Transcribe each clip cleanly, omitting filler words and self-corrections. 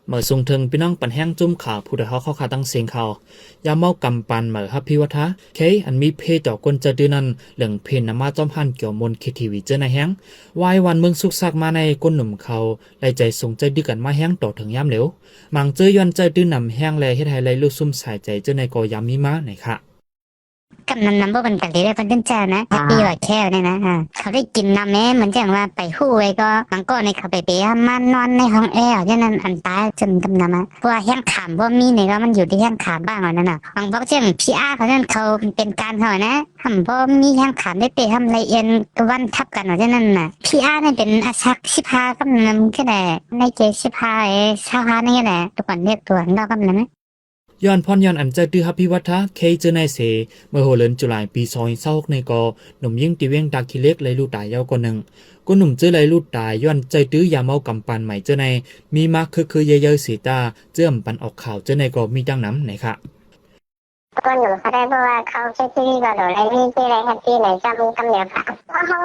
เมื่อทรงถึงพี่น้องปันแห้งจุ่มข่าวผู้ใดเขาขาตั้งเสียงข่าวยาเมากำปันเหมือฮับพิวัฒะเคอันมีเพจต่อกนจะดื้อนั้นเหลืองเพนนำมาจอมหันเกี่ยวมนคิทีวีเจอในแห้งวายวันเมืองสุกซักมาในก้นหนุ่มเขาไล่ใจทรงใจดื้อกันมาแห้งต่อถึงยามเหลวมังเจอย้อนใจดื้อนำแห้งแลเฮ็ดให้ไล่ลูกซุ่มสายใจเจอในกอยามมีมาไหนค่ะกำนันน้ำบ่เป็นกันเลยได้เพิ่นเป็นเจ้านะแฮปปี้ว่าแค่เนี่ยนะเขาได้กินน้ำแม่เหมือนจังว่าไปฮู้ไว้ก็มันก็ในเขาไปเปียมันนอนในห้องแอร์ฉะนั้นอันตายจนกำนันเพราะว่าแห้งขามบ่มีเนี่ยก็มันอยู่ที่แห้งขามบ้างนั่นน่ะบางพวกเช่นพี่อาเขานั้นเขาเป็นการเขานะทำบ่มีแห้งขามได้เปทำละเอียดวันทับกันว่าฉะนั้นน่ะพี่อาเนี่ยเป็นอาชักชิพากำนันแค่ไหนในเจชิพาชาวฮานี่แหละทุกคนเรียกตัวเรากำนันย้อนพรย้อนอันใจดื้อฮับพิวัฒะเคเจอในเสเมื่อโหเลินจุลายปี2026ในกอหนุ่มยิ่งตีเวียงตาคิเล็กเลยลูกตายยาวกว่าหนึ่งก็หนุ่มเจอเลยลูกตายย้อนใจดื้อยาเมากำปันใหม่เจอในมีมากคือเยอะๆสีตาเจื่อมปันออกข่าวเจอในกอมีดังน้ำไหนค่ะก็หนูเขาได้บอกว่าเขาใช้ที่ก็โดนอะไรนี่ที่อะไรแฮปปี้ไหนจะมีกำเนิดค่ะเพราะเขา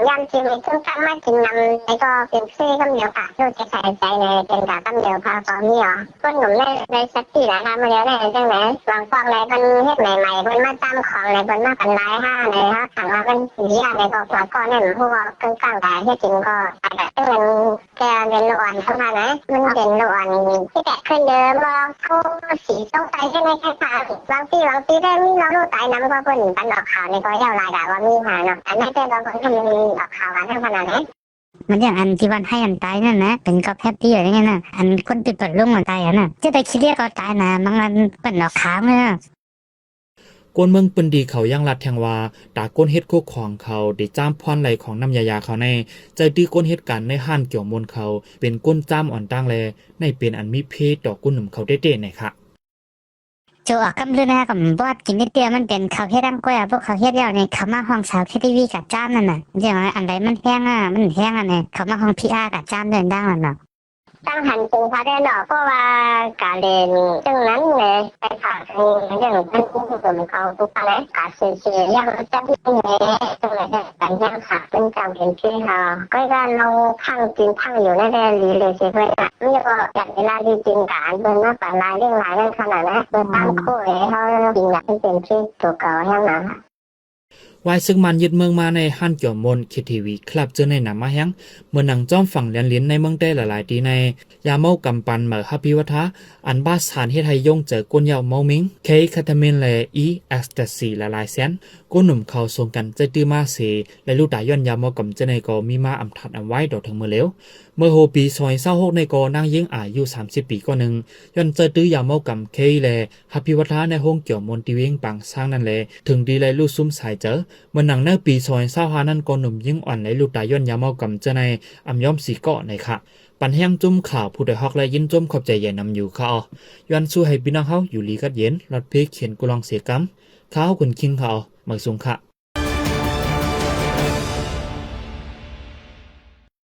ยำชีวิตซึ่งการมากินนำในก็เป็นชื่อกำเนิดค่ะลูกจะใส่ใจในเป็นกับกำเนิดพาฟอมีอ๋อก็หนุ่มในสักที่นะทำมาแล้วในจังไหนบางฟองในคนเฮ็ดใหม่ๆคนมาตามของในคนมากันไล่ห้าในฮะถังว่าเป็นสีอะไรก็หัวก้อนเนี่ยพวกกลางๆแต่ที่จริงก็แต่ซึ่งมันแกเป็นลูกอ่อนเข้ามานะมันเป็นลูกอ่อนที่แตกขึ้นเดิมว่าเขาสีต้องใส่ใช่ไหมคะบางทีได้มีเราลูกตายน้ำก็เพิ่นปันออกข่าวในก็ยาวลายดาว่ามีหาเนาะอันนั้นแต่บางคนทำมีออกข่าวกันทั้งขนาดนั้นมันอย่างอันที่วันให้อันตายนั่นนะเป็นก็แฮปปี้อย่างเงี้ยนะอันคนติดเปิดลุ่มอันตายอ่ะนะจะได้คิดเรียกก็ตายนะบางอันเป็นออกขาวเลยนะก้นเมืองปืนดีเขายังลัดแทงว่าตาก้นเฮ็ดคู่ของเขาได้จ้ามพรไหลของน้ำยาเขาในใจดีก้นเฮ็ดการในห้านเกี่ยวมนเขาเป็นก้นจ้ามอ่อนตั้งแลในเป็นอันมีเพศต่อก้นหนุ่มเขาได้เด่นไหนค่ะโจออกกำลือนะกับบอดกินนิดเดียวมันเป็นเขาเฮ็ดดังก้อยพวกเขาเฮ็ดแล้วเนี่ยเขามาห้องสาวแคทีวีกับจ้ามนั่นน่ะอย่างไรอันใดมันแห้งมันแห้งเนี่ยเขามาห้องพีอาร์กับจ้ามเดินดังนั่นน่ะตั้งหันจึงพาได้ดอกเพราะว่าการเรียนจึงนั้นเลยไปผ่าทางอย่างนั้นผู้ฝึกเขาทุกคนการเสียยังจะที่นี่ตรงไหนการยังขาเป็นการเรียนที่เขาก็การลงข้างจริงข้างอยู่ในเรียนเลยเสียไปนี่ก็จากเวลาที่จริงการเดินมาป่าลายเรื่องหลายเรื่องขนาดนั้นเดินตามคู่เขาจริงอยากให้เป็นที่ตัวเก่าอย่างนั้นวายซึ่งมันยึดเมืองมาในฮั่นเกี่ยวมนคิทีวีคลับเจอในหนำมาแห้งเมื่อหนังจ้อมฝั่งเลียนลิ้นในเมืองได้หลายๆทีในยาเมากำปันเหมือฮับพิวัฒะอันบ้าสารเฮ็ดให้ยงเจอก้นยาวเมามิงเคคาทามินและอีเอสเตซีหลายๆแสนก้นหนุ่มเขาส่งกันใจตื้อมาเสและลูกตาย้อนยาเมากำเจอในกอมีมาอำทัดอำไว้ดอกถึงเมื่อเร็วเมื่อโฮปี2026ในกอนางยิงอายุ30 ปีก็หนึ่งย้อนเจอตื้อยาเมากำเคและฮับพิวัฒะในห้องเกี่ยวมนตีเวียงปังสร้างนั่นแหละถึงดีและลูกซุ่มสายเจอเมื่อหนังในปี2025นั้นก็หนุ่มยิ่งอ่อนในลูกตาย้อนยาเมากำเจอในอำย่อมสีเกาะในค่ะปันแห้งจุ่มข่าวผู้ใดฮอกและยินจุ่มขอบใจใหญ่นำอยู่ค่ะย้อนสู้ให้พี่น้องเฮาอยู่ลีกัดเย็นรถเพเขียนกุลองเสียกำข้าวคุณคิงเขาหมายสูงค่ะ